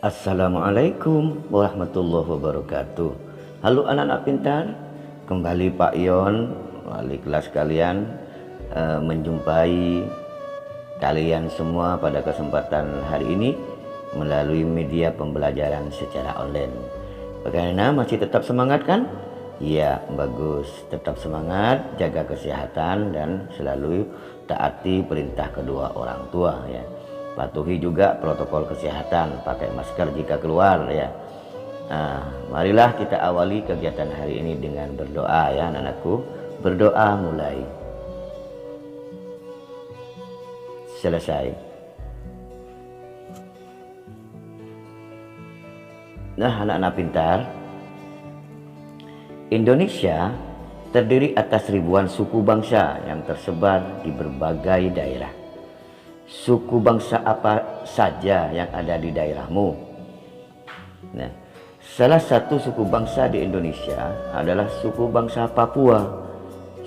Assalamualaikum warahmatullahi wabarakatuh. Halo anak-anak pintar, kembali Pak Yon, wali kelas kalian, menjumpai kalian semua pada kesempatan hari ini melalui media pembelajaran secara online. Bagaimana, masih tetap semangat kan? Ya, bagus. Tetap semangat, jaga kesehatan dan selalu taati perintah kedua orang tua ya. Patuhi juga protokol kesehatan, pakai masker jika keluar ya. Nah, marilah kita awali kegiatan hari ini dengan berdoa ya anak-anakku. Berdoa mulai. Selesai. Nah, anak-anak pintar, Indonesia terdiri atas ribuan suku bangsa yang tersebar di berbagai daerah. Suku bangsa apa saja yang ada di daerahmu? Nah, salah satu suku bangsa di Indonesia adalah suku bangsa Papua.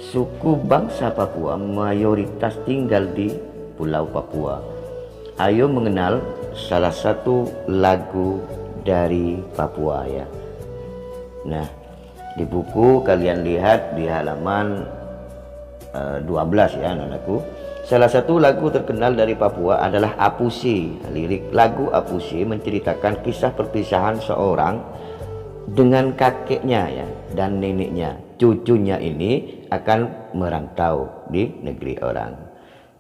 Suku bangsa Papua mayoritas tinggal di Pulau Papua. Ayo mengenal salah satu lagu dari Papua ya. Nah, di buku kalian lihat di halaman 12 ya anak-anakku. Salah satu lagu terkenal dari Papua adalah Apusi. Lirik lagu Apusi menceritakan kisah perpisahan seorang dengan kakeknya ya dan neneknya. Cucunya ini akan merantau di negeri orang.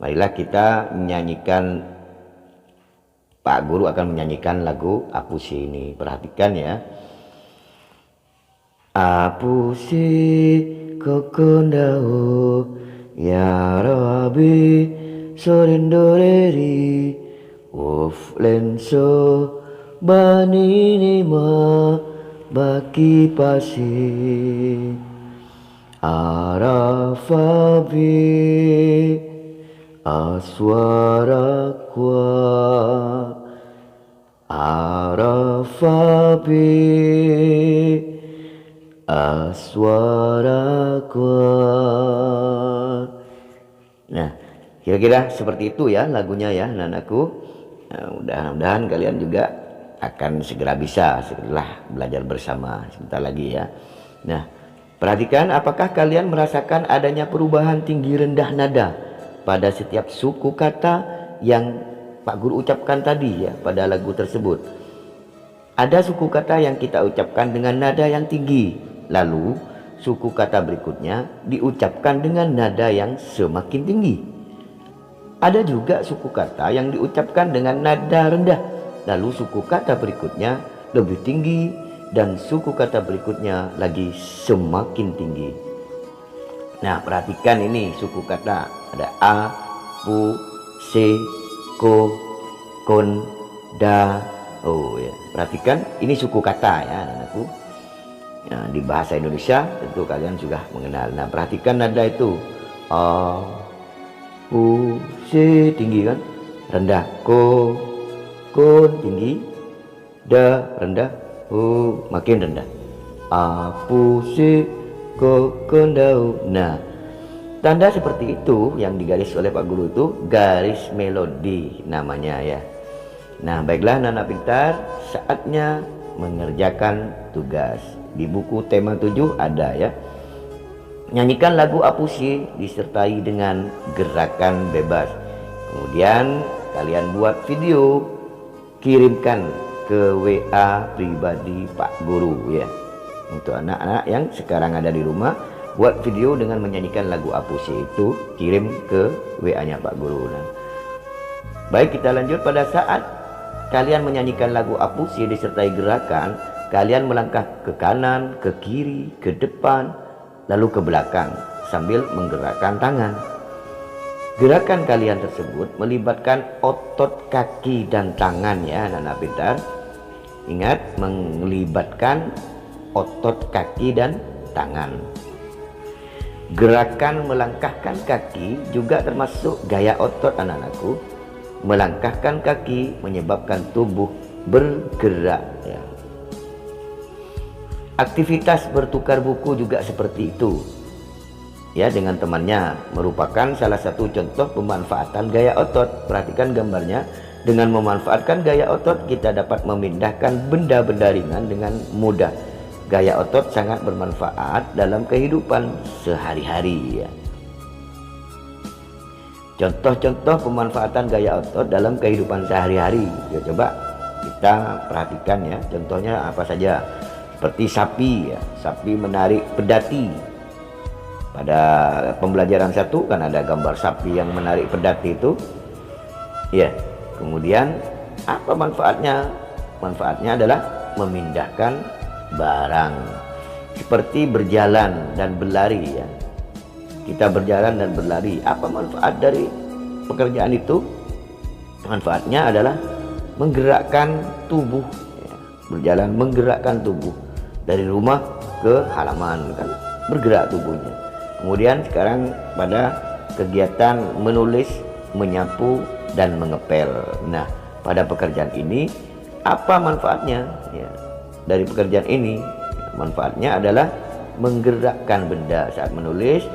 Marilah kita menyanyikan, Pak Guru akan menyanyikan lagu Apusi ini. Perhatikan ya. Apusi kokondao ya Rabbi sorendoreri of lenso baninima baki pasi arafabi aswara kwa arafabi aswara kwa. Nah, kira-kira seperti itu ya lagunya ya anak-anakku. Nah, mudah-mudahan kalian juga akan segera bisa setelah belajar bersama sebentar lagi ya. Nah, perhatikan, apakah kalian merasakan adanya perubahan tinggi rendah nada pada setiap suku kata yang Pak Guru ucapkan tadi ya pada lagu tersebut? Ada suku kata yang kita ucapkan dengan nada yang tinggi, lalu suku kata berikutnya diucapkan dengan nada yang semakin tinggi. Ada juga suku kata yang diucapkan dengan nada rendah, lalu suku kata berikutnya lebih tinggi dan suku kata berikutnya lagi semakin tinggi. Nah, perhatikan ini suku kata. Ada a, pu, se, ko, kon, da. Oh ya, perhatikan ini suku kata ya anakku. Ya, di bahasa Indonesia tentu kalian sudah mengenal. Nah, perhatikan nada itu. A, pu, se tinggi kan, rendah. Ko, kon tinggi. Da rendah. Makin rendah. A, pu, se, ko, kon, da. Nah, tanda seperti itu yang digaris oleh Pak Guru itu garis melodi namanya ya. Nah, baiklah anak-anak pintar, saatnya mengerjakan tugas. Di buku tema 7 ada ya. Nyanyikan lagu Apusi disertai dengan gerakan bebas. Kemudian kalian buat video, kirimkan ke WA pribadi Pak Guru ya. Untuk anak-anak yang sekarang ada di rumah, buat video dengan menyanyikan lagu Apusi itu, kirim ke WA-nya Pak Guru. Nah, baik, kita lanjut. Pada saat kalian menyanyikan lagu Apusi disertai gerakan, kalian melangkah ke kanan, ke kiri, ke depan, lalu ke belakang sambil menggerakkan tangan. Gerakan kalian tersebut melibatkan otot kaki dan tangan ya anak-anak pintar. Ingat, melibatkan otot kaki dan tangan. Gerakan melangkahkan kaki juga termasuk gaya otot anak-anakku. Melangkahkan kaki menyebabkan tubuh bergerak ya. Aktivitas bertukar buku juga seperti itu ya dengan temannya, merupakan salah satu contoh pemanfaatan gaya otot. Perhatikan gambarnya, Dengan memanfaatkan gaya otot, kita dapat memindahkan benda-benda ringan dengan mudah. Gaya otot sangat bermanfaat dalam kehidupan sehari-hari ya. Contoh-contoh pemanfaatan gaya otot dalam kehidupan sehari-hari. Ya, coba kita perhatikan ya. Contohnya apa saja? Seperti sapi ya. Sapi menarik pedati. Pada pembelajaran 1 kan ada gambar sapi yang menarik pedati itu. Ya. Kemudian apa manfaatnya? Manfaatnya adalah memindahkan barang. Seperti berjalan dan berlari ya. Kita berjalan dan berlari. Apa manfaat dari pekerjaan itu? Manfaatnya adalah menggerakkan tubuh ya. Berjalan menggerakkan tubuh dari rumah ke halaman kan, bergerak tubuhnya. Kemudian sekarang pada kegiatan menulis, menyapu dan mengepel. Nah, pada pekerjaan ini apa manfaatnya ya? Dari pekerjaan ini manfaatnya adalah menggerakkan benda. Saat menulis,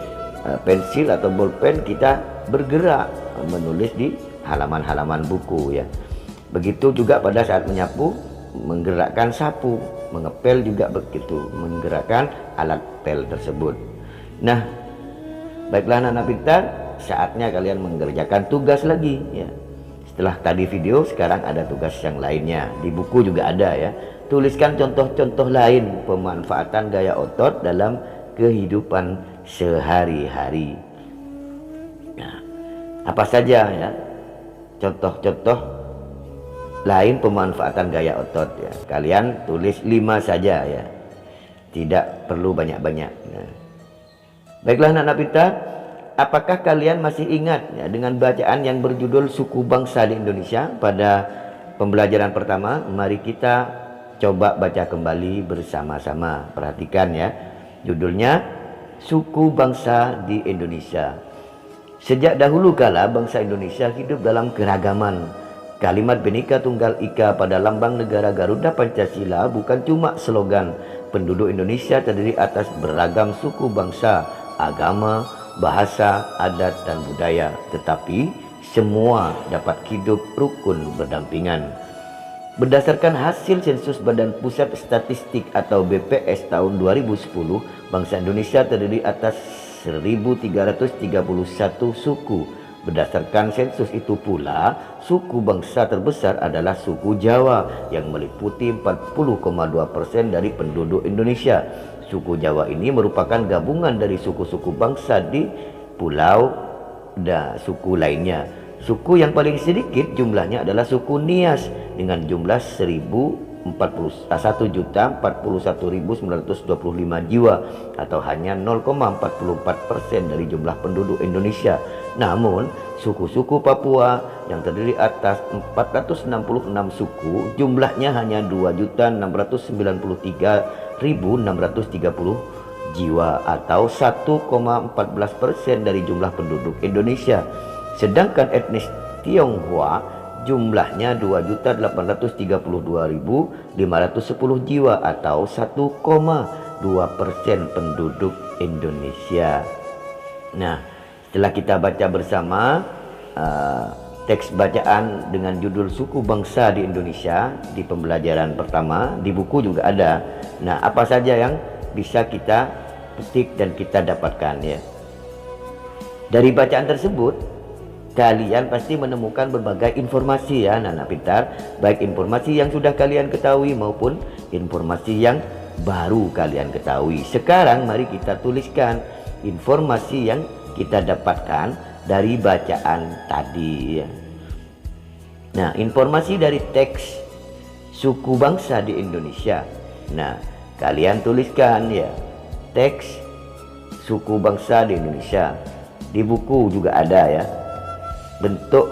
pensil atau bolpen kita bergerak menulis di halaman-halaman buku ya. Begitu juga pada saat menyapu, menggerakkan sapu, mengepel juga begitu, menggerakkan alat pel tersebut. Nah, baiklah anak-anak pintar, saatnya kalian mengerjakan tugas lagi ya. Setelah tadi video, sekarang ada tugas yang lainnya. Di buku juga ada ya. Tuliskan contoh-contoh lain pemanfaatan gaya otot dalam kehidupan sehari-hari. Nah, apa saja ya contoh-contoh lain pemanfaatan gaya otot ya. Kalian tulis 5 saja ya. Tidak perlu banyak-banyak. Nah, baiklah anak-anak pintar, apakah kalian masih ingat ya, dengan bacaan yang berjudul Suku Bangsa di Indonesia pada pembelajaran pertama? Mari kita coba baca kembali bersama-sama. Perhatikan ya, judulnya Suku Bangsa di Indonesia. Sejak dahulu kala bangsa Indonesia hidup dalam keragaman. Kalimat Bhinneka Tunggal Ika pada lambang negara Garuda Pancasila bukan cuma slogan. Penduduk Indonesia terdiri atas beragam suku bangsa, agama, bahasa, adat, dan budaya, tetapi semua dapat hidup rukun berdampingan. Berdasarkan hasil sensus Badan Pusat Statistik atau BPS tahun 2010, bangsa Indonesia terdiri atas 1331 suku. Berdasarkan sensus itu pula, suku bangsa terbesar adalah suku Jawa yang meliputi 40,2% dari penduduk Indonesia. Suku Jawa ini merupakan gabungan dari suku-suku bangsa di pulau dan suku lainnya. Suku yang paling sedikit jumlahnya adalah suku Nias dengan jumlah 1.041.925 jiwa atau hanya 0,44% dari jumlah penduduk Indonesia. Namun suku-suku Papua yang terdiri atas 466 suku jumlahnya hanya 2.693.630 jiwa atau 1,14% dari jumlah penduduk Indonesia. Sedangkan etnis Tionghoa jumlahnya 2.832.510 jiwa atau 1,2% penduduk Indonesia. Nah, setelah kita baca bersama teks bacaan dengan judul Suku Bangsa di Indonesia di pembelajaran pertama, di buku juga ada. Nah, apa saja yang bisa kita petik dan kita dapatkan ya. Dari bacaan tersebut kalian pasti menemukan berbagai informasi ya anak-anak pintar, baik informasi yang sudah kalian ketahui maupun informasi yang baru kalian ketahui. Sekarang mari kita tuliskan informasi yang kita dapatkan dari bacaan tadi ya. Nah, informasi dari teks Suku Bangsa di Indonesia. Nah, kalian tuliskan ya, teks Suku Bangsa di Indonesia. Di buku juga ada ya. Bentuk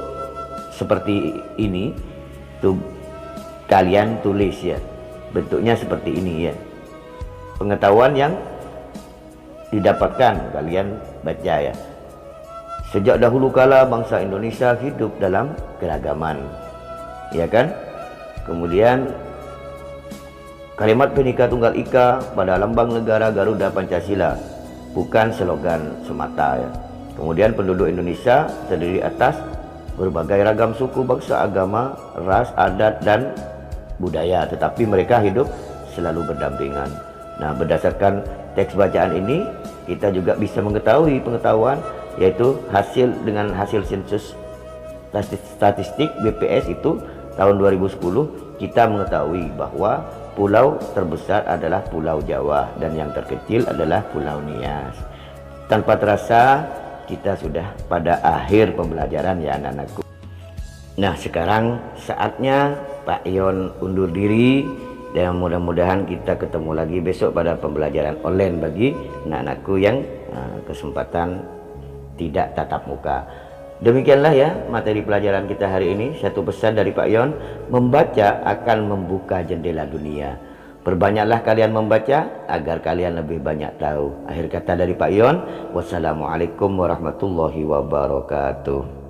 seperti ini tuh kalian tulis ya, bentuknya seperti ini ya. Pengetahuan yang didapatkan kalian baca ya. Sejak dahulu kala bangsa Indonesia hidup dalam keragaman, ya kan? Kemudian kalimat Bhinneka Tunggal Ika pada lambang negara Garuda Pancasila bukan slogan semata ya. Kemudian penduduk Indonesia terdiri atas berbagai ragam suku, bangsa, agama, ras, adat, dan budaya, tetapi mereka hidup selalu berdampingan. Nah, berdasarkan teks bacaan ini kita juga bisa mengetahui pengetahuan, yaitu dengan hasil sensus statistik BPS itu tahun 2010, kita mengetahui bahwa pulau terbesar adalah Pulau Jawa dan yang terkecil adalah Pulau Nias. Tanpa terasa kita sudah pada akhir pembelajaran ya anak-anakku. Nah, sekarang saatnya Pak Ion undur diri, dan mudah-mudahan kita ketemu lagi besok pada pembelajaran online bagi anak-anakku yang kesempatan tidak tatap muka. Demikianlah ya materi pelajaran kita hari ini. Satu pesan dari Pak Ion, membaca akan membuka jendela dunia. Perbanyaklah kalian membaca agar kalian lebih banyak tahu. Akhir kata dari Pak Ion, wassalamualaikum warahmatullahi wabarakatuh.